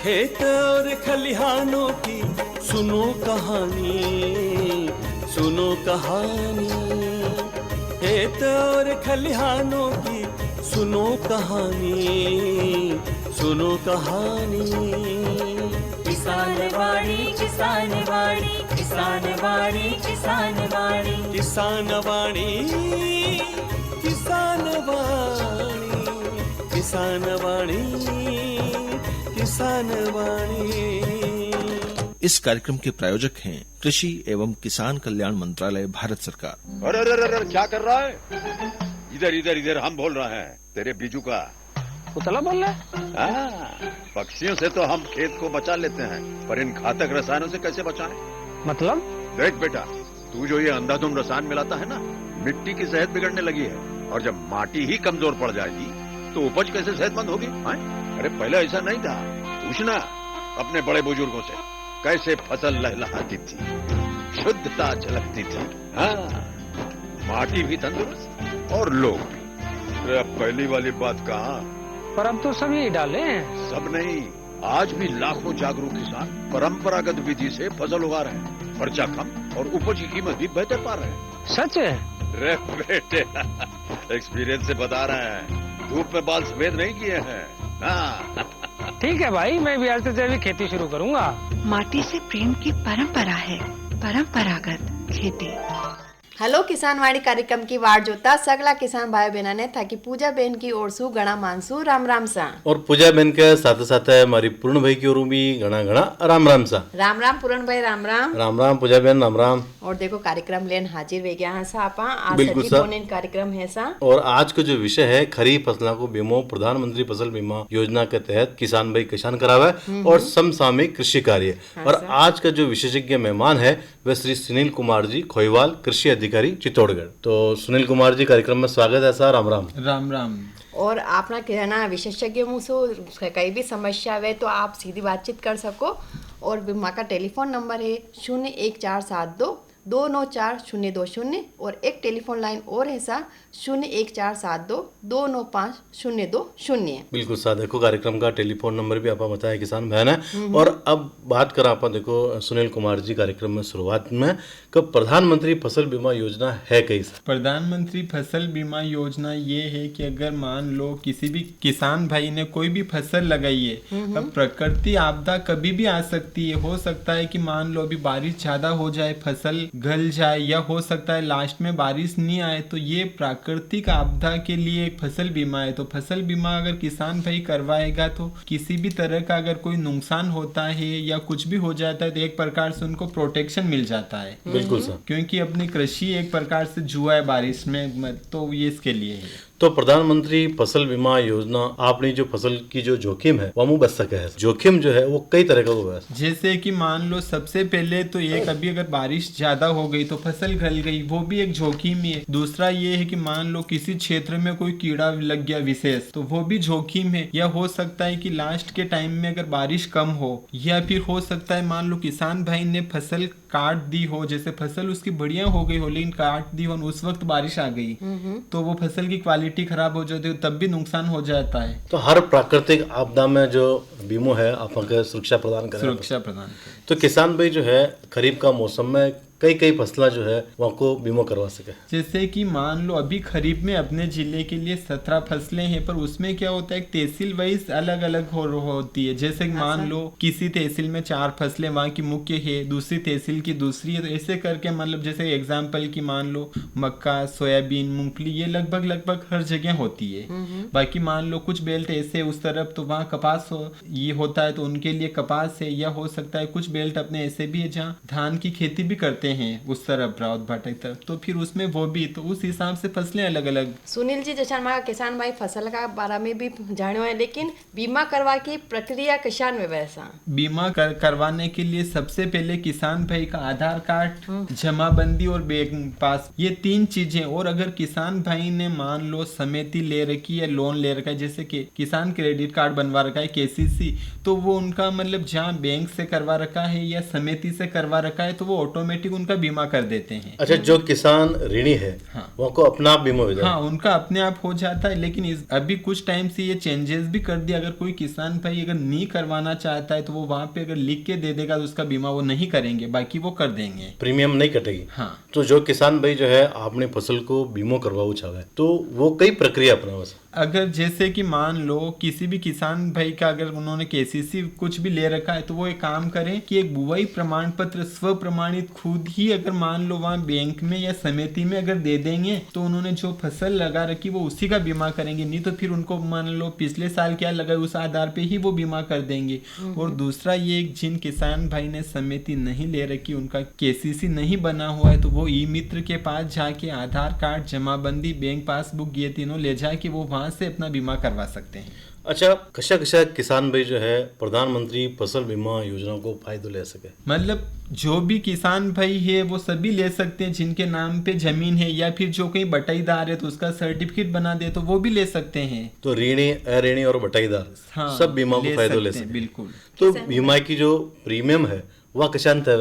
खेत और खलिहानों की सुनो कहानी, सुनो कहानी। खेत और खलिहानों की सुनो कहानी, सुनो कहानी। किसान वाणी, किसान वाणी, किसान वाणी, किसान वाणी, किसान वाणी, किसान वाणी, किसान वाणी, किसान वाणी। इस कार्यक्रम के प्रायोजक हैं कृषि एवं किसान कल्याण मंत्रालय, भारत सरकार। अरे अरे अरे क्या कर रहा है? इधर इधर इधर हम बोल रहे हैं तेरे बीजू का। उतला बोल रहा है? पक्षियों से तो हम खेत को बचा लेते हैं, पर इन घातक रसायनों से कैसे बचाएं? मतलब? देख बेटा, तू जो ये अंधाधुंध रसायन मिलाता है ना, मिट्टी की सेहत बिगड़ने लगी है। और जब माटी ही कमजोर पड़ जाएगी तो उपज कैसे सेहतमंद होगी? अरे पहले ऐसा नहीं था। पूछना अपने बड़े बुजुर्गों से, कैसे फसल लहलहाती थी, शुद्धता झलकती थी। माटी भी तंदुरुस्त और लोग भी। अरे अब पहली वाली बात कहाँ? पर अब तो सभी डाले हैं। सब नहीं, आज भी लाखों जागरूक किसान परंपरागत विधि से फसल उगा रहे हैं। खर्चा कम और उपज की कीमत भी बेहतर पा रहे हैं। सच है? रे बेटे, एक्सपीरियंस से बता रहे हैं। धूप में बाल सफेद नहीं किए हैं। ठीक है भाई, मैं भी आज से जैविक खेती शुरू करूंगा। माटी से प्रेम की परंपरा है परंपरागत खेती। हेलो किसान वाणी कार्यक्रम की वाट जोता सगला किसान भाई बहना ने था कि पूजा बहन की ओर सु गणा मानसू राम राम सा। और पूजा बहन के साथ साथ हमारी पूर्ण भाई की ओर भी घना घना राम राम सा। राम राम पूर्ण भाई, राम राम। राम राम पूजा बहन, राम राम। और देखो कार्यक्रम लेन हाजिर वे गया सा आपा। आज बिल्कुल सजी सा। फोन कार्यक्रम है सा। और आज का जो विषय है खरीफ फसलों को बीमो प्रधानमंत्री फसल बीमा योजना के तहत किसान भाई किसान करावा है और समसामयिक कृषि कार्य। और आज का जो विशेषज्ञ मेहमान है वह श्री सुनील कुमार जी खोईवाल, कृषि अधिकारी चित्तौड़गढ़। तो सुनील कुमार जी कार्यक्रम में स्वागत है सर। राम राम। राम राम। और आपना कहना विशेषज्ञ मुँह से कई भी समस्या है तो आप सीधी बातचीत कर सको। और बीमा का टेलीफोन नंबर है 01472 294-020 और एक टेलीफोन लाइन और है सा 01472 295-020। बिल्कुल सा। देखो कार्यक्रम का टेलीफोन नंबर भी आप बताया किसान बहन है। और अब बात करा आप देखो सुनील कुमार जी कार्यक्रम में शुरुआत में कब प्रधानमंत्री फसल बीमा योजना है कैसा? प्रधानमंत्री फसल बीमा योजना ये है कि अगर मान लो किसी भी किसान भाई ने कोई भी फसल लगाई है, अब प्रकृति आपदा कभी भी आ सकती है। हो सकता है कि मान लो अभी बारिश ज्यादा हो जाए, फसल गल जाए, या हो सकता है लास्ट में बारिश नहीं आए। तो ये प्राकृतिक आपदा के लिए एक फसल बीमा है। तो फसल बीमा अगर किसान भाई करवाएगा तो किसी भी तरह का अगर कोई नुकसान होता है या कुछ भी हो जाता है तो एक प्रकार से उनको प्रोटेक्शन मिल जाता है। बिल्कुल सर। क्योंकि अपनी कृषि एक प्रकार से जुआ है बारिश में, तो ये इसके लिए है। तो प्रधानमंत्री फसल बीमा योजना आपने जो फसल की जो जोखिम है वो बच सके है। जोखिम जो है वो कई तरह का हुआ है। जैसे कि मान लो सबसे पहले तो एक अभी अगर बारिश ज्यादा हो गई तो फसल गल गई, वो भी एक जोखिम ही है। दूसरा ये है कि मान लो किसी क्षेत्र में कोई कीड़ा लग गया विशेष, तो वो भी जोखिम है। या हो सकता है कि लास्ट के टाइम में अगर बारिश कम हो, या फिर हो सकता है मान लो किसान भाई ने फसल काट दी हो, जैसे फसल उसकी बढ़िया हो गई हो लेकिन काट दी हो, उस वक्त बारिश आ गई तो वो फसल की क्वालिटी खराब हो जाती है, तब भी नुकसान हो जाता है। तो हर प्राकृतिक आपदा में जो बीमो है आपको सुरक्षा प्रदान करे। सुरक्षा प्रदान करे। तो किसान भाई जो है खरीफ का मौसम में कई फसला जो है वहाँ को बीमा करवा सके। जैसे कि मान लो अभी खरीफ में अपने जिले के लिए 17 फसलें हैं, पर उसमें क्या होता है तहसील वाइज अलग अलग होती है। जैसे मान लो किसी तहसील में 4 फसलें वहाँ की मुख्य है, दूसरी तहसील की दूसरी है। तो ऐसे करके मतलब जैसे एग्जाम्पल की मान लो मक्का, सोयाबीन, मूंगफली, ये लगभग हर जगह होती है। बाकी मान लो कुछ बेल्ट ऐसे उस तरफ तो वहाँ कपास ये होता है, तो उनके लिए कपास है। या हो सकता है कुछ बेल्ट अपने ऐसे भी है जहाँ धान की खेती भी करते हैं उस तरफ रावत भाटा की तरफ, तो फिर उसमें वो भी, तो उस हिसाब से फसलें अलग अलग। सुनील जी जैसा हमारा किसान भाई फसल का बारे में भी जाने है, लेकिन बीमा करवा की प्रक्रिया किसान में वैसा बीमा करवाने के लिए सबसे पहले किसान भाई का आधार कार्ड, जमाबंदी और बैंक पास, ये 3 चीजें। और अगर किसान भाई ने मान लो समिति ले रखी है, लोन ले रखा है, जैसे कि किसान क्रेडिट कार्ड बनवा रखा है KCC, तो वो उनका मतलब जहाँ बैंक से करवा रखा है या समिति से करवा रखा है तो वो ऑटोमेटिक उनका बीमा कर देते हैं। अच्छा, जो किसान ऋणी है हाँ। वो को अपना आप बीमा हो जाए? हाँ, उनका अपने आप हो जाता है, लेकिन अभी कुछ टाइम से ये चेंजेस भी कर दिया। अगर कोई किसान भाई अगर नहीं करवाना चाहता है तो वो वहाँ पे अगर लिख के दे देगा तो उसका बीमा वो नहीं करेंगे, बाकी वो कर देंगे, प्रीमियम नहीं कटेगी। हाँ। तो जो किसान भाई जो है अपनी फसल को बीमा करवाओ चाहे तो वो कई प्रक्रिया अपना वैसे, अगर जैसे कि मान लो किसी भी किसान भाई का अगर उन्होंने केसीसी कुछ भी ले रखा है तो वो एक काम करें कि एक बुआई प्रमाण पत्र स्व प्रमाणित खुद ही अगर मान लो वहाँ बैंक में या समिति में अगर दे देंगे तो उन्होंने जो फसल लगा रखी वो उसी का बीमा करेंगे। नहीं तो फिर उनको मान लो पिछले साल क्या लगा उस आधार पे ही वो बीमा कर देंगे। और दूसरा ये जिन किसान भाई ने समिति नहीं ले रखी, उनका केसीसी नहीं बना हुआ है, तो वो ई मित्र के पास जाके आधार कार्ड, जमाबंदी, बैंक पासबुक ये तीनों ले जाके वो वहाँ से अपना बीमा करवा सकते हैं। अच्छा, कशा कशा किसान भाई जो है प्रधानमंत्री फसल बीमा योजना को फायदा ले सके? मतलब जो भी किसान भाई है वो सभी ले सकते हैं, जिनके नाम पे जमीन है या फिर जो कहीं बटाईदार है तो उसका सर्टिफिकेट बना दे तो वो भी ले सकते हैं। तो ऋणी, अऋणी और बटाईदार हाँ, सब बीमा को फायदा ले सकते हैं। बिल्कुल। तो बीमा की जो प्रीमियम है वह किसान है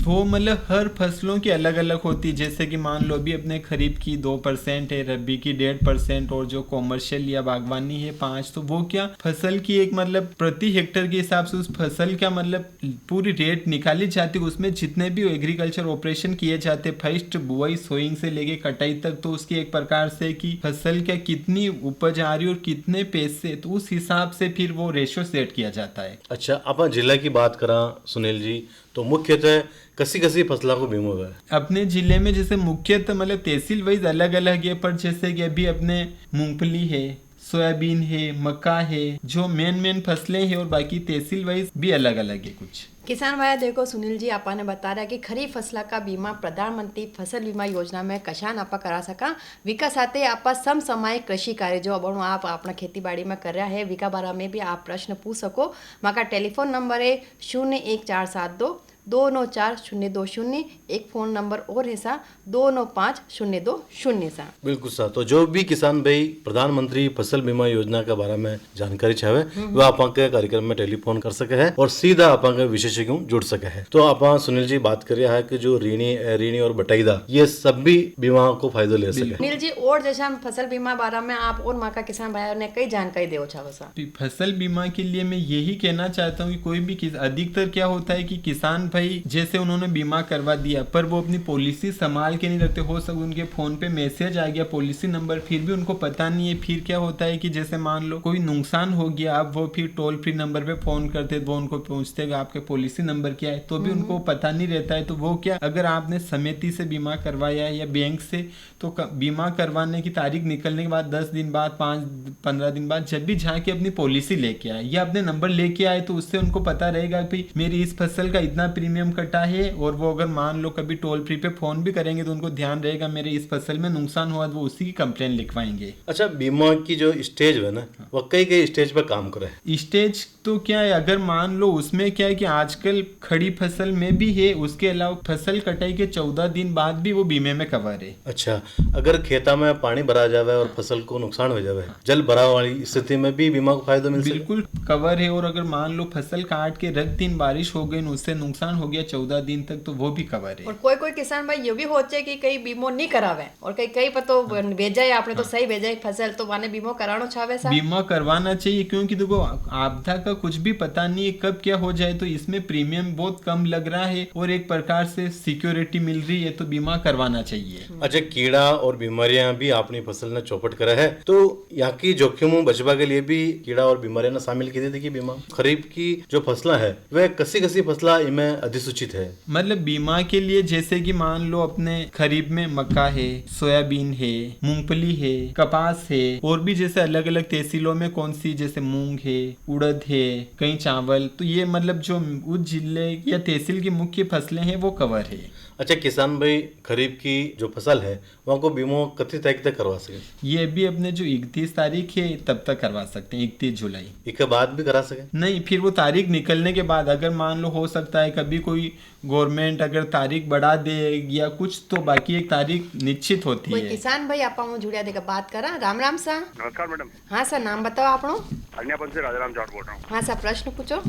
वो मतलब हर फसलों की अलग अलग होती है। जैसे कि मान लो अभी अपने खरीफ की 2% है, रबी की 1.5% और जो कॉमर्शियल या बागवानी है 5%। तो वो क्या फसल की एक मतलब प्रति हेक्टर के हिसाब से उस फसल का मतलब पूरी रेट निकाली जाती है। उसमें जितने भी एग्रीकल्चर ऑपरेशन किए जाते फर्स्ट बुआई सोइंग से लेके कटाई तक, तो उसकी एक प्रकार से कि फसल क्या कितनी उपज आ रही है और कितने पैसे, तो उस हिसाब से फिर वो रेशो सेट किया जाता है। अच्छा, आप जिला की बात करा सुनील जी, तो मुख्यतः कसी कसी फसलों को बीमा हुआ है अपने जिले में? जैसे मुख्यतः मतलब तहसील वाइज अलग अलग है, पर जैसे कि अभी अपने मूंगफली है, सोयाबीन है, मक्का है, जो मेन फसलें हैं, और बाकी तहसील वाइज भी अलग अलग है कुछ। किसान भाई देखो सुनील जी आपने बता रहा कि खरीफ फसला का बीमा प्रधानमंत्री फसल बीमा योजना में कशान आप करा सका विकास आते आप समसामयिक कृषि कार्य जो अब आप अपना खेती बाड़ी में कर रहा है विका बारा में भी आप प्रश्न पूछ सको। माका टेलीफोन नंबर है 01472 294-020। एक फोन नंबर और है सा 295-020 सा। बिल्कुल सा। तो जो भी किसान भाई प्रधानमंत्री फसल बीमा योजना के बारे में जानकारी चाहे वह आप कार्यक्रम में टेलीफोन कर सके है और सीधा आप विशेषज्ञों जुड़ सके है। तो आप सुनील जी बात कर रहा है कि जो ऋणी और बटाईदार ये सब भी बीमा को फायदा ले सके। सुनील जी और जैसा फसल बीमा बारे में आप और माँ का किसान भाई ने कई जानकारी दे सा। फसल बीमा के लिए मैं यही कहना चाहता हूँ कि कोई भी अधिकतर क्या होता है कि किसान भाई जैसे उन्होंने बीमा करवा दिया पर वो अपनी पॉलिसी संभाल के नहीं रखते। हो सकता उनके फोन पे मैसेज आ गया पॉलिसी नंबर, फिर भी उनको पता नहीं है। फिर क्या होता है कि जैसे मान लो कोई नुकसान हो गया, अब वो फिर टोल फ्री नंबर पे फोन करते, वो उनको पूछते आपके पॉलिसी नंबर क्या है, तो भी उनको पता नहीं रहता है। तो वो क्या, अगर आपने समिति से बीमा करवाया या बैंक से, तो बीमा करवाने की तारीख निकलने के बाद 10 दिन बाद 5-15 दिन बाद जब भी जाके अपनी पॉलिसी लेके आए या अपने नंबर लेके आए, तो उससे उनको पता रहेगा कि मेरी इस फसल का इतना प्रीमियम कटा है। और वो अगर मान लो कभी टोल फ्री पे फोन भी करेंगे तो उनको ध्यान रहेगा मेरे इस फसल में नुकसान हुआ, तो वो उसी की कंप्लेन लिखवाएंगे। अच्छा, बीमा की जो स्टेज है ना वो कई स्टेज पे काम करे। स्टेज तो क्या है, अगर मान लो उसमें क्या है कि आजकल खड़ी फसल में भी है, उसके अलावा फसल कटाई के 14 दिन बाद भी वो बीमे में कवर है। अच्छा, अगर खेता में पानी भरा जावे और फसल को नुकसान हो जावे, जल भराव वाली स्थिति में भी बीमा को फायदा मिल सकता है? बिल्कुल कवर है। और अगर मान लो फसल काट के रख दिन बारिश हो गई, उससे नुकसान हो गया 14 दिन तक, तो वो भी कवर है। और कोई किसान भाई ये भी होचे कि कई बीमो नहीं करावे और कई पतो भेजा है आपने तो सही भेजा है फसल, तो माने बीमो करानो चाहे सा बीमा करवाना चाहिए, क्योंकि देखो आपदा का कुछ भी पता नहीं है कब क्या हो जाए। तो इसमें प्रीमियम बहुत कम लग रहा है और एक प्रकार से सिक्योरिटी मिल रही है, तो बीमा करवाना चाहिए। अच्छा, कीड़ा और बीमारियां भी अपनी फसल ने चौपट करा है, तो यहाँ की जोखिमों बचवा के लिए भी कीड़ा और बीमारियां शामिल की थी बीमा। खरीफ की जो फसला है वह कसी फसला इनमें अधिसूचित है। मतलब बीमा के लिए जैसे कि मान लो अपने खरीफ में मक्का है, सोयाबीन है, मूंगफली है, कपास है, और भी जैसे अलग अलग तहसीलों में कौन सी जैसे मूंग है, उड़द है, कई चावल, तो ये मतलब जो उस जिले या तहसील की मुख्य फसलें हैं वो कवर है। अच्छा, किसान भाई खरीफ की जो फसल है वहाँ को बीमा कितनी तारीख तक करवा सके? ये भी अपने जो 31 तारीख है तब तक करवा सकते हैं, 31 जुलाई। इसके बाद भी करा सके? नहीं, फिर वो तारीख निकलने के बाद अगर मान लो हो सकता है कभी कोई गवर्नमेंट अगर तारीख बढ़ा दे या कुछ, तो बाकी एक तारीख निश्चित होती है। कोई किसान भाई आप जुड़िया देकर बात करा। राम राम सा। नमस्कार मैडम। हाँ सर, नाम बताओ आपनो। अरनियापन से राजाराम जाट बोल रहा हूँ। हाँ सर, प्रश्न पूछो।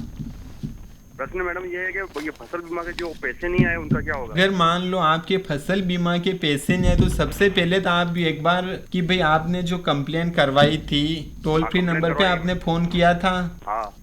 प्रश्न मैडम ये है कि ये फसल बीमा के जो पैसे नहीं आए उनका क्या होगा? अगर मान लो आपके फसल बीमा के पैसे नहीं आए तो सबसे पहले तो आप एक बार कि भाई आपने जो कंप्लेन करवाई थी टोल फ्री नंबर पे आपने फोन किया था,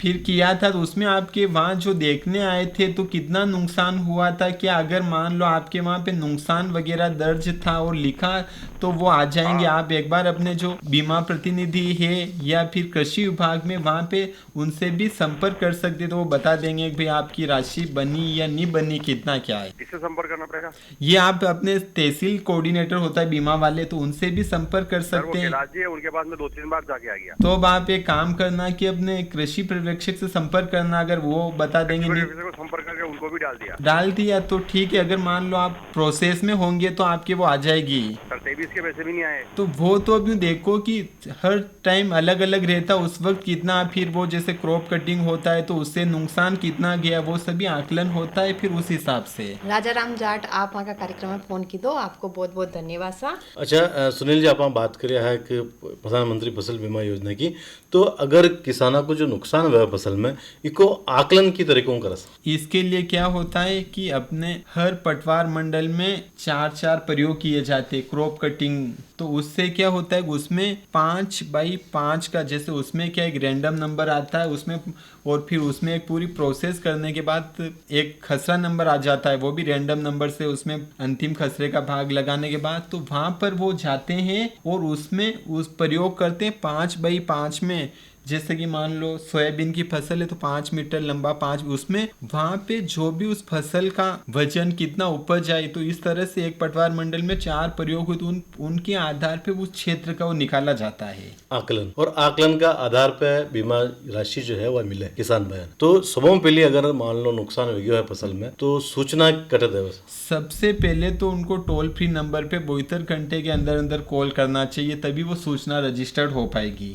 फिर किया था, तो उसमें आपके वहाँ जो देखने आए थे तो कितना नुकसान हुआ था, क्या अगर मान लो आपके वहाँ पे नुकसान वगैरह दर्ज था और लिखा तो वो आ जाएंगे। आप एक बार अपने जो बीमा प्रतिनिधि है या फिर कृषि विभाग में वहाँ पे उनसे भी संपर्क कर सकते, तो वो बता देंगे कि भाई आपकी राशि बनी या नहीं बनी, कितना क्या है। किससे संपर्क करना पड़ेगा? ये आप अपने तहसील कोऑर्डिनेटर होता है बीमा वाले, तो उनसे भी संपर्क कर सकते हैं। है उनके पास में 2-3 बार जाके आ गया। तो अब आप एक काम करना कि अपने कृषि पर्यवेक्षक से संपर्क करना, अगर वो बता देंगे नहीं को संपर्क करके उनको भी डाल दिया तो ठीक है। अगर मान लो आप प्रोसेस में होंगे तो आपके वो आ जाएगी। सर 23 के पैसे भी नहीं आए तो वो तो अभी देखो कि हर टाइम अलग अलग रहता, उस वक्त कितना, फिर वो जैसे क्रॉप कटिंग होता है तो उससे नुकसान कितना गया, वो सभी आकलन होता है फिर उस हिसाब से। राजा राम जाट आप वहाँ का कार्यक्रम में फोन की दो, आपको बहुत बहुत धन्यवाद सा। अच्छा सुनील जी, आप बात करिए है कि प्रधानमंत्री फसल बीमा योजना की, तो अगर किसानों को जो नुकसान हुआ फसल में इसको आकलन की तरीकों कर इसके लिए क्या होता है कि अपने हर पटवार मंडल में 4 प्रयोग किए जाते हैं क्रॉप कटिंग, तो उससे क्या होता है उसमें 5x5 का जैसे उसमें क्या एक रैंडम नंबर आता है उसमें, और फिर उसमें एक पूरी प्रोसेस करने के बाद एक खसरा नंबर आ जाता है, वो भी रैंडम नंबर से उसमें अंतिम खसरे का भाग लगाने के बाद तो वहाँ पर वो जाते हैं और उसमें उस प्रयोग करते हैं 5x5 में। जैसे कि मान लो सोयाबीन की फसल है तो 5 मीटर लंबा 5, उसमें वहाँ पे जो भी उस फसल का वजन कितना उपज आए, तो इस तरह से एक पटवार मंडल में 4 प्रयोग हुए तो उनके आधार पे उस क्षेत्र का वो निकाला जाता है आकलन, और आकलन का आधार पे बीमा राशि जो है वह मिले किसान भाई। तो सबसे पहले अगर मान लो नुकसान हो गया है फसल में तो सूचना कट दे। सबसे पहले तो उनको टोल फ्री नंबर पे 72 घंटे के अंदर अंदर कॉल करना चाहिए, तभी वो सूचना रजिस्टर्ड हो पाएगी।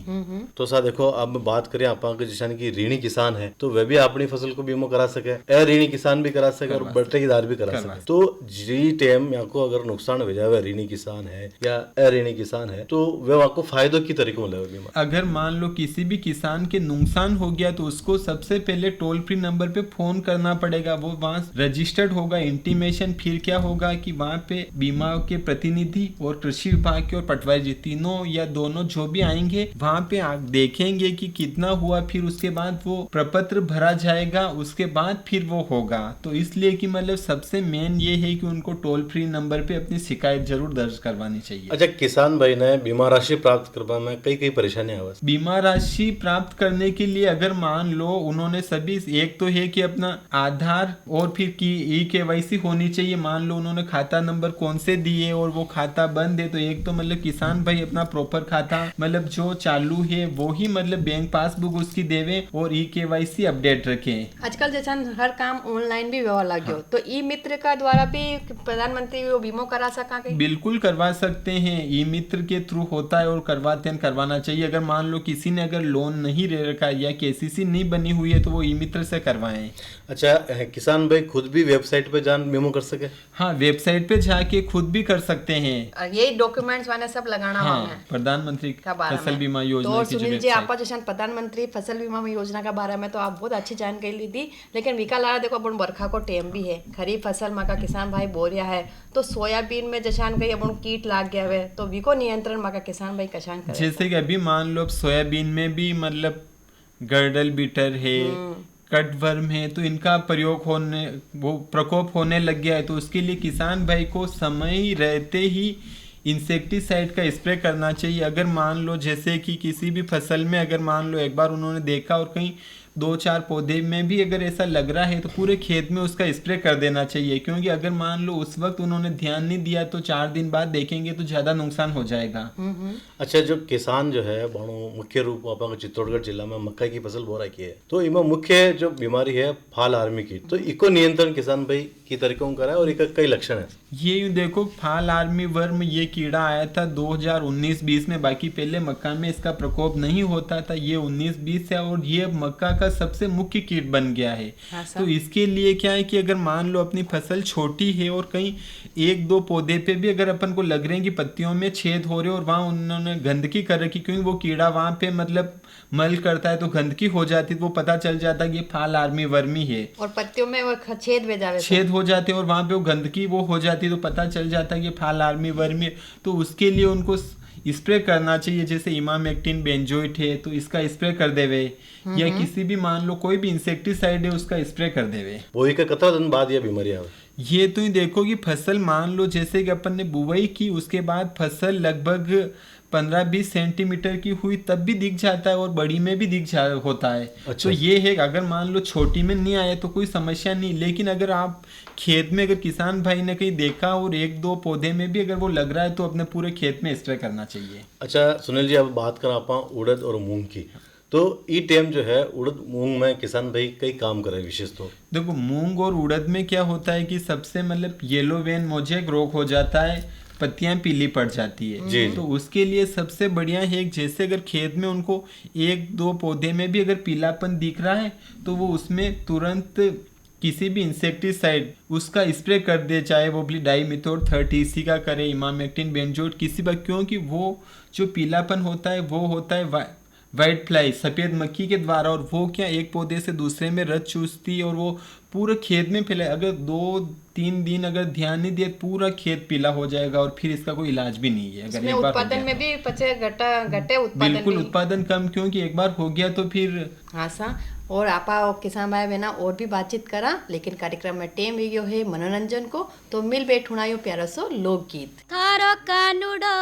तो सा देखो अब बात करें आप जैसे की ऋणी किसान है तो वह भी अपनी फसल को बीमा करा सके, अऋणी किसान भी करा सके और बटेदार भी करा सके। तो जी टाइम को अगर नुकसान हो जाए ऋणी किसान है या अऋणी किसान है तो वह आपको फायदों की तरीकों ले बीमा। अगर मान लो किसी भी किसान के नुकसान हो गया तो उसको सबसे पहले टोल फ्री नंबर पे फोन करना पड़ेगा, वो वहाँ रजिस्टर्ड होगा इंटीमेशन। फिर क्या होगा कि वहाँ पे बीमा के प्रतिनिधि और कृषि विभाग के और पटवारी जी तीनों या दोनों जो भी आएंगे वहाँ पे देखेंगे कि कितना हुआ, फिर उसके बाद वो प्रपत्र भरा जाएगा, उसके बाद फिर वो होगा। तो इसलिए कि मतलब सबसे मेन ये है कि उनको टोल फ्री नंबर पे अपनी शिकायत जरूर दर्ज करवानी चाहिए। अच्छा किसान भाई ने बीमा राशि प्राप्त करने में कई परेशानियां आवाज। बीमा राशि प्राप्त करने के लिए अगर मान लो उन्होंने सभी, एक तो है कि अपना आधार और फिर की KYC होनी चाहिए। मान लो उन्होंने खाता नंबर कौन से दिए और वो खाता बंद है तो एक तो मतलब किसान भाई अपना प्रॉपर खाता मतलब जो चालू है वो ही मतलब बैंक पासबुक उसकी देवे और KYC अपडेट रखें। आजकल जैसा हर काम ऑनलाइन भी व्यवहार लग गयो, तो ई मित्र का द्वारा भी प्रधानमंत्री वो बीमा करा सका के? बिल्कुल करवा सकते हैं, ई मित्र के थ्रू होता है और करवाना चाहिए। अगर मान लो किसी ने अगर लोन नहीं ले रखा या KCC नहीं बनी हुई है तो वो ई मित्र से करवाएं। अच्छा किसान भाई खुद भी वेबसाइट पे जान बीमा कर सके? हाँ, वेबसाइट पे जाके खुद भी कर सकते हैं। यही डॉक्यूमेंट्स वाले सब लगाना हाँ, प्रधानमंत्री फसल बीमा योजना तो सुनील जी आप जैसे प्रधानमंत्री फसल बीमा योजना के बारे में तो आप बहुत अच्छी जानकारी दी, लेकिन विका ला देखो अपन बरखा को टाइम भी है, खरीफ फसल माँ का किसान भाई बोरिया है तो सोयाबीन में जैसान कहीं अपन कीट लाग गया है तो विको नियंत्रण माँ का किसान भाई कशान करे? जैसे कि अभी मान लो सोयाबीन में भी मतलब गर्डल बीटर है, कटवर्म है, तो इनका प्रयोग होने वो प्रकोप होने लग गया है तो उसके लिए किसान भाई को समय रहते ही इंसेक्टिसाइड का स्प्रे करना चाहिए। अगर मान लो जैसे कि किसी भी फसल में अगर मान लो एक बार उन्होंने देखा और कहीं 2-4 पौधे में भी अगर ऐसा लग रहा है तो पूरे खेत में उसका स्प्रे कर देना चाहिए, क्योंकि अगर मान लो उस वक्त उन्होंने ध्यान नहीं दिया तो 4 दिन बाद देखेंगे तो ज्यादा नुकसान हो जाएगा। अच्छा जो किसान जो है मुख्य रूप में चित्तौड़गढ़ जिला में मक्का की फसल बो रखी है तो इनमें मुख्य जो बीमारी है फाल आर्मी की, तो इको नियंत्रण किसान भाई की तरीकों का है और एक कई लक्षण है? ये यूं देखो, फाल आर्मी वर्म ये कीड़ा आया था 2019-20 में। बाकी पहले मक्का में इसका प्रकोप नहीं होता था, ये 19-20 है और ये मक्का का सबसे मुख्य कीट बन गया है। तो इसके लिए क्या है कि अगर मान लो अपनी फसल छोटी है और कहीं एक दो पौधे पे भी अगर अपन को लग रहे हैं कि पत्तियों में छेद हो रहे और वहाँ उन्होंने गंदगी कर रखी, क्योंकि वो कीड़ा वहाँ पे मतलब मल करता है तो गंदगी हो जाती है, तो वो पता चल जाता है कि ये फाल आर्मी वर्मी है और पत्तियों में वो छेद हो जाते हैं और वहाँ पे वो गंदगी वो हो जाती है, तो पता चल जाता है कि फाल आर्मी वर्मी है। तो उसके लिए उनको स्प्रे करना चाहिए, जैसे इमामेक्टिन बेंजोइट है तो इसका स्प्रे कर देवे, या किसी भी मान लो कोई भी इंसेक्टिसाइड है उसका स्प्रे कर देवे। बुआई का कितना दिन बाद ये बीमारी आवे? ये तो ही देखो कि फसल मान लो जैसे कि अपन ने बुआई की उसके बाद फसल लगभग 15-20 सेंटीमीटर की हुई तब भी दिख जाता है और बड़ी में भी होता है। अच्छा। तो ये है अगर मान लो छोटी में नहीं आया तो कोई समस्या नहीं, लेकिन अगर आप खेत में अगर किसान भाई ने कहीं देखा और एक दो पौधे में भी अगर वो लग रहा है तो अपने पूरे खेत में स्प्रे करना चाहिए। अच्छा सुनील जी, अब बात कर आप उड़द और मूंग की, तो ई टाइम जो है उड़द मूंग में किसान भाई कई काम करे विशेष तो देखो मूंग और उड़द में क्या होता है कि सबसे मतलब येलो वेन मोजेक रोग हो जाता है, पत्तियां पीली पड़ जाती है जी। तो उसके लिए सबसे बढ़िया है जैसे अगर खेत में उनको एक दो पौधे में भी अगर पीलापन दिख रहा है तो वो उसमें तुरंत किसी भी इंसेक्टिसाइड उसका स्प्रे कर दे, चाहे वो भी डाईमिथोड 30 का करे, इमामेक्टिन बेंजोइट किसी पर, क्योंकि वो जो पीलापन होता है वो होता है वाइट फ्लाई सफ़ेद मक्खी के द्वारा, और वो क्या एक पौधे से दूसरे में रस चूसती है और वो पूरे खेत में फैलाए। अगर 2-3 दिन अगर ध्यान नहीं दिया पूरा खेत पीला हो जाएगा और फिर इसका कोई इलाज भी नहीं है। अगर एक बार उत्पादन में भी घटे उत्पादन बिल्कुल उत्पादन कम, क्योंकि एक बार हो गया तो फिर हाँ सा। और आपा किसान भाई बहना और भी बातचीत करा, लेकिन कार्यक्रम में टेम हो है मनोरंजन को, तो मिल बैठुना यो प्यारा सो लोकगीत। थारो कानुडो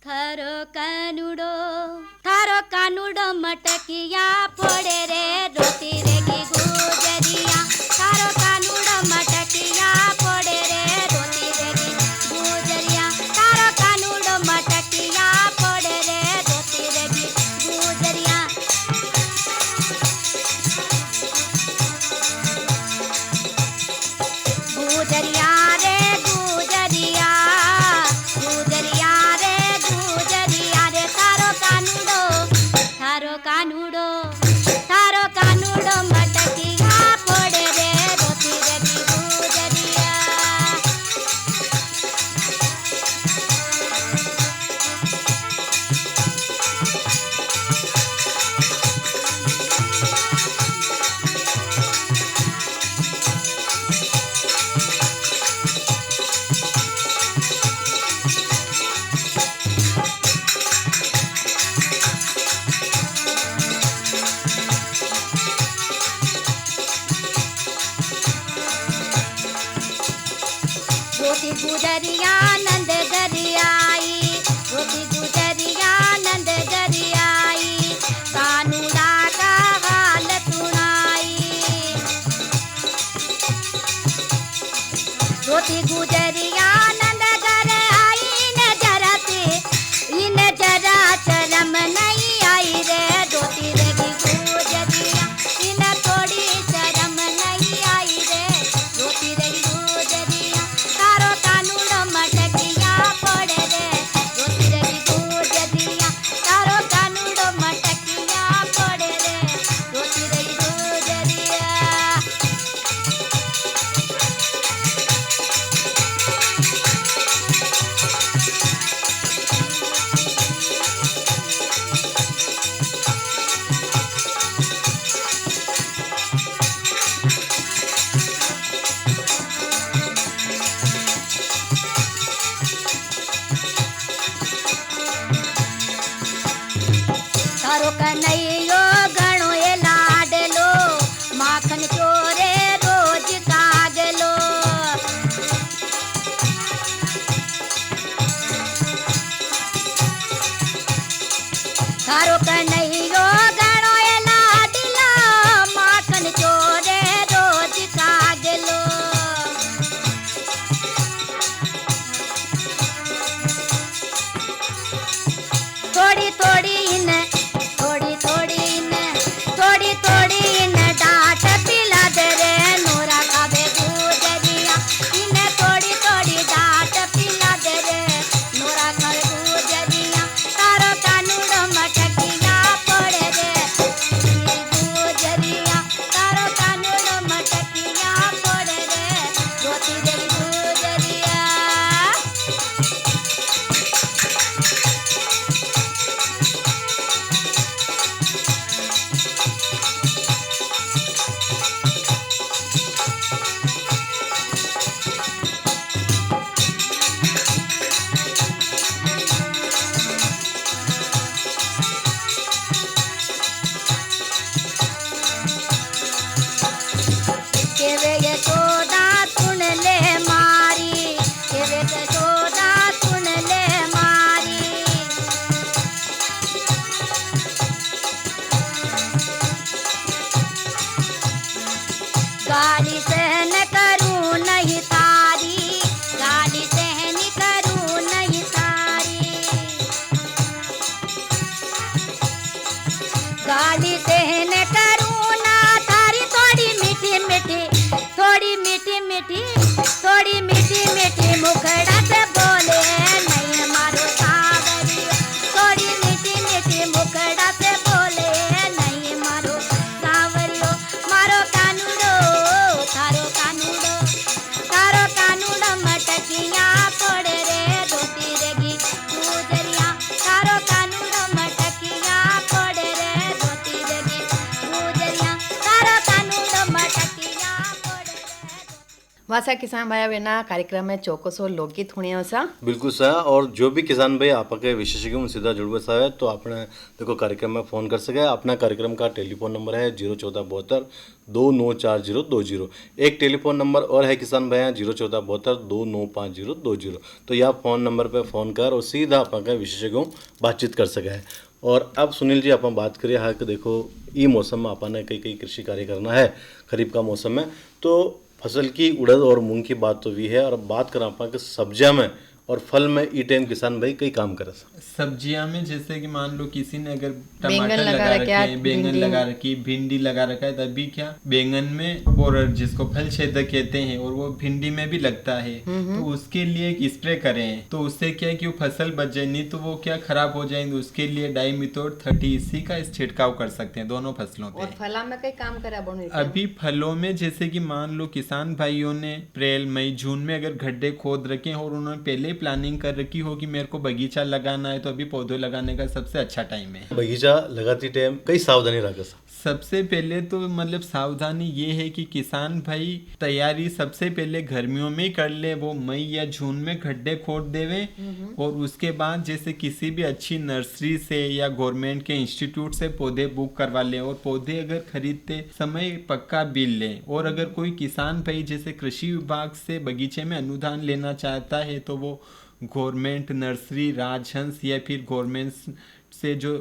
थारो कानुडो मटकिया फोड़े रे रोती रे की गुजरिया, थारो कानुडो मटकिया फोड़े रे रोती रे की गुजरिया, थारो कानुडो मटकिया फोड़े रे रोती रे की गुजरिया। गुजरिया रे गुजरिया, गुजरिया रे गुजरिया रे, थारो कानुडो मटकिया फोड़े रे रोती रे की गुजरिया। रोती गुजरिया नंद गरियाई, रोती गुजरिया नंद गरियाई, कानूड़ा का हाल सुनाई। रोती गुजरिया नंद गरियाई, इन जरा शर्म नहीं आई रे रोती रे की गुजरिया, इन थोड़ी शर्म नहीं आई रे रोती रे की गुजरिया। तारो कानूनो मटकिया फोड़े रे रोती रे की गुजरिया, तारो कानूनो मटकिया फोड़े रे रोती रे की गुजरिया। तारो कन्हैयो घणो ए लाडलो, माखन चोरे रोज कागलो। तारो कन्हैयो घणो ए लाडलो, माखन चोरे रोज कागलो। थोड़ी थोड़ी इन डांट पिला दे रे नोरा खावे गुजरिया। वाली तेन करूँ ना थारी थोड़ी मीठी मीठी थोड़ी मीठी मीठी थोड़ी मीठी मीठी मुखड़ा से बोले नहीं मारो सावरियो थोड़ी मीठी मीठी मुखड़ा से बोले नहीं मारो सावरियो मारो कानूड़ो थारो कानूड़ो मटकिया पड़े रे धोती रेगी गुजरिया थारो कानूड़ो मटकिया पड़े रे धोती रेगी गुजरिया थारो कानूड़ो मटकिया पड़े रे। वासा किसान भाई बहना कार्यक्रम में चौकसो लोकगीत होने सा बिल्कुल सर। और जो भी किसान भाई आपके विशेषज्ञों में सीधा जुड़वे है तो आपने देखो कार्यक्रम में फ़ोन कर सके। अपना कार्यक्रम का टेलीफोन नंबर है 01472 294020। एक टेलीफोन नंबर और है किसान भाई 01472 295020। तो यह फ़ोन नंबर पे फ़ोन कर और सीधा आपके विशेषज्ञों बातचीत कर सके। और अब सुनील जी आप बात करिए हाँ कि देखो ये मौसम में आपने कई कई कृषि कार्य करना है खरीफ का मौसम में, तो फसल की उड़द और मूंग की बात तो भी है। और अब बात करें आप कि सब्जियां में और फल में ई टाइम किसान भाई कई काम करे। सब्जियां में जैसे कि मान लो किसी ने अगर बैंगन टमाटर लगा लगा रखा रखे है, हैं, बैंगन भिंडी लगा रखी, भिंडी लगा रखा है, तभी क्या बैंगन में बोरर जिसको फल छेदक कहते हैं और वो भिंडी में भी लगता है, तो उसके लिए एक स्प्रे करें तो उससे क्या है कि वो फसल बच जाए, नहीं तो वो क्या खराब हो जाएंगे। उसके लिए डाइमिथोड 30 का छिड़काव कर सकते हैं दोनों फसलों पे। और फला में कई काम करा बोने अभी फलों में जैसे कि मान लो किसान भाइयों ने अप्रैल मई जून में अगर गड्ढे खोद रखे हैं और उन्होंने पहले ही प्लानिंग कर रखी हो कि मेरे को बगीचा लगाना है, तो अभी पौधे लगाने का सबसे अच्छा टाइम है। बगीचा लगाती टाइम कई सावधानी रखे। सबसे पहले तो मतलब सावधानी ये है कि किसान भाई तैयारी सबसे पहले गर्मियों में ही कर ले, वो मई या जून में गड्ढे खोद देवे और उसके बाद जैसे किसी भी अच्छी नर्सरी से या गवर्नमेंट के इंस्टीट्यूट से पौधे बुक करवा ले और पौधे अगर खरीदते समय पक्का बिल ले। और अगर कोई किसान भाई जैसे कृषि विभाग से बगीचे में अनुदान लेना चाहता है तो वो गवर्नमेंट नर्सरी राजहंस या फिर गवर्नमेंट से जो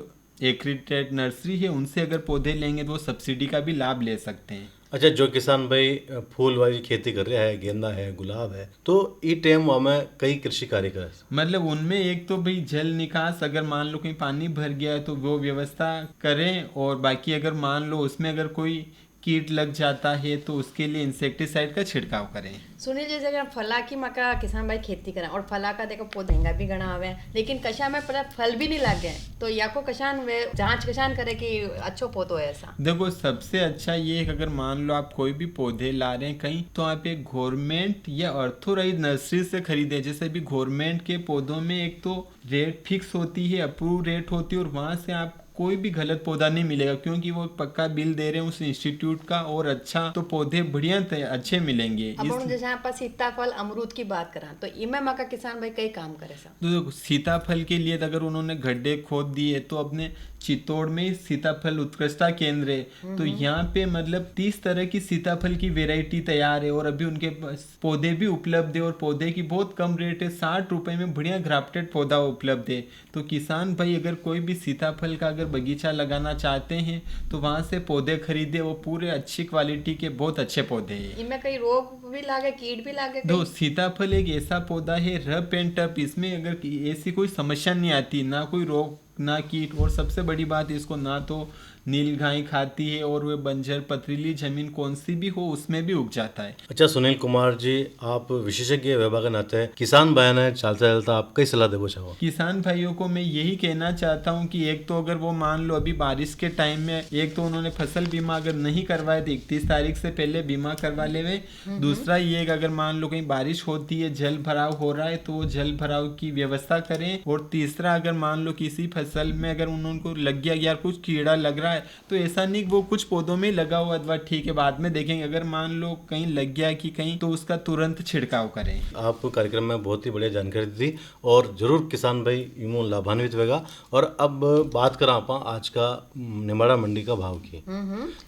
एक्रीडेटेड नर्सरी है उनसे अगर पौधे लेंगे तो वो सब्सिडी का भी लाभ ले सकते हैं। अच्छा, जो किसान भाई फूल वाली खेती कर रहा है, गेंदा है, गुलाब है, तो ई टाइम हमें कई कृषि कार्य करे। मतलब उनमें एक तो भाई जल निकास अगर मान लो कहीं पानी भर गया है तो वो व्यवस्था करें, और बाकी अगर मान लो उसमें अगर कोई कीट लग जाता है तो उसके लिए इंसेक्टिसाइड का छिड़काव करें। सुनिए जैसे अगर फला की मका किसान भाई खेती करें और फला का देखो पौधेंगा भी गणा हुए लेकिन कशा में पर फल भी नहीं लगे, तो या को कशान वे जांच कशान करे कि अच्छो पौधो है ऐसा। देखो सबसे अच्छा ये है कि अगर मान लो आप कोई भी पौधे ला रहे हैं कहीं तो आप एक गवर्नमेंट या ऑर्थोराइज नर्सरी से खरीदे। जैसे भी गवर्नमेंट के पौधों में एक तो रेट फिक्स होती है, अप्रूव रेट होती है, और वहां से आप कोई भी गलत पौधा नहीं मिलेगा क्योंकि वो पक्का बिल दे रहे हैं उस इंस्टीट्यूट का, और अच्छा तो पौधे बढ़िया अच्छे मिलेंगे। अब हम जैसे आप सीताफल अमरूद की बात करा तो इनमें मका किसान भाई कई काम करे सा। तो सीताफल के लिए अगर उन्होंने गड्ढे खोद दिए तो अपने चित्तौड़ में सीताफल उत्कृष्टता केंद्र है, तो यहाँ पे मतलब 30 तरह की सीताफल की वेराइटी तैयार है और अभी उनके पास पौधे भी उपलब्ध है और पौधे की बहुत कम रेट है, 60 रुपए में बढ़िया ग्राफ्टेड पौधा उपलब्ध है। तो किसान भाई अगर कोई भी सीताफल का अगर बगीचा लगाना चाहते हैं तो वहाँ से पौधे खरीदे, वो पूरे अच्छी क्वालिटी के बहुत अच्छे पौधे हैं। इनमें कई रोग भी लागे, कीट भी लागे। तो सीताफल एक ऐसा पौधा है रफ एंड टफ, इसमें अगर ऐसी कोई समस्या नहीं आती, ना कोई रोग ना कीट, और सबसे बड़ी बात इसको ना तो नील गाय खाती है और वे बंजर पथरीली जमीन कौन सी भी हो उसमें भी उग जाता है। अच्छा सुनील कुमार जी, आप विशेषज्ञ विभाग के नाते किसान भाई ने चलता चलता आप कई सलाह देना चाहो? किसान भाइयों को मैं यही कहना चाहता हूँ कि एक तो अगर वो मान लो अभी बारिश के टाइम में एक तो उन्होंने फसल बीमा अगर नहीं करवाए तो 31 तारीख से पहले बीमा करवा लेवे। दूसरा ये अगर मान लो कहीं बारिश होती है, जल भराव हो रहा है तो वो जल भराव की व्यवस्था करें। और तीसरा अगर मान लो किसी फसल में अगर उनको लग गया यार कुछ कीड़ा लग रहा है तो ऐसा नहीं वो कुछ पौधों में लगा हुआ अथवा ठीक है बाद में देखेंगे, अगर मान लो कहीं लग गया कि कहीं तो उसका तुरंत छिड़काव करें। आप कार्यक्रम में बहुत ही बढ़िया जानकारी दी और जरूर किसान भाई यूं लाभान्वित होगा। और अब बात करा आप आज का निम्बाड़ा मंडी का भाव की,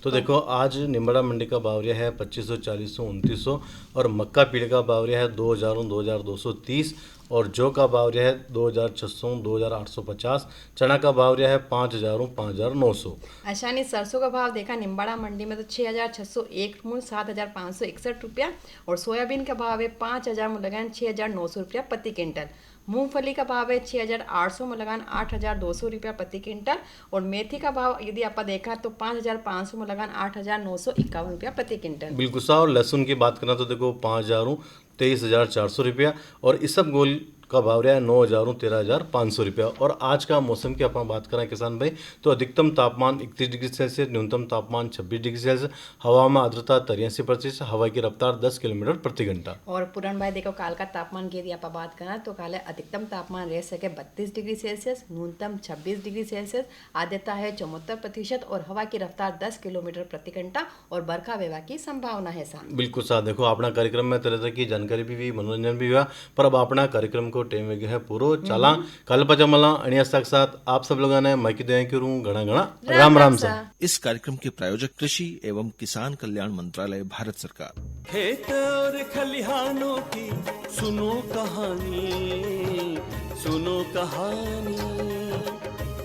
तो देखो आज निम्बाड़ा मंडी का भाव रहा है 2500, 4000, 2900 और मक्का पीड़ का भाव रहा है 2000, 2230 और जौ का भाव रहा है 2600, 2850, चना का भाव रहा है 5000, 5900। अच्छा नहीं, सरसों का भाव देखा निम्बाड़ा मंडी में तो 6601 मूल 7561 रुपया और सोयाबीन का भाव है 5000 मूल लगान 6900 रुपया प्रति क्विंटल। मूंगफली का भाव है 6,800 में लगान 8,200 रुपया प्रति क्विंटल। और मेथी का भाव यदि आप देखा तो 5,500 में लगान 8,951 रुपया प्रति क्विंटल। बिल्कुल साहब। और लहसुन की बात करना तो देखो 5,000 23,400 रुपया और इसबगोल का भाव रहा है 9,000 13,500 रुपया। और आज का मौसम की अपन बात करें किसान भाई तो अधिकतम तापमान 31 डिग्री सेल्सियस, न्यूनतम तापमान 26 डिग्री सेल्सियस, हवा में आर्द्रता 83%, हवा की रफ्तार 10 किलोमीटर प्रति घंटा। और पुरान भाई देखो काल का तापमान की यदि आप बात करें तो काले अधिकतम तापमान रह सके 32 डिग्री सेल्सियस, न्यूनतम 26 डिग्री सेल्सियस, आर्द्रता है 74% और हवा की रफ्तार 10 किलोमीटर प्रति घंटा और बरखा वेवा की संभावना है साहब। बिल्कुल साहब। देखो अपना कार्यक्रम में तरह तरह की जानकारी भी हुई, मनोरंजन भी हुआ, पर अब अपना कार्यक्रम को टाइम हो गया है पूरो चला कल पचमला अणिया साथ आप सब लोगों ने मैं की दया करूं घना घना राम राम सा। इस कार्यक्रम के प्रायोजक कृषि एवं किसान कल्याण मंत्रालय, भारत सरकार। खेत और खलिहानों की सुनो कहानी, सुनो कहानी।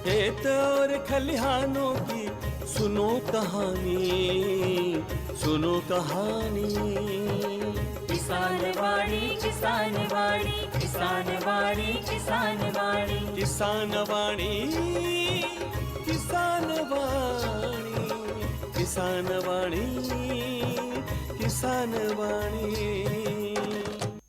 खेत और खलिहानों की सुनो कहानी, सुनो कहानी। किसान वाणी, किसान वाणी, किसान वाणी, किसान वाणी, किसान वाणी, किसान वाणी, किसान वाणी, किसान वाणी।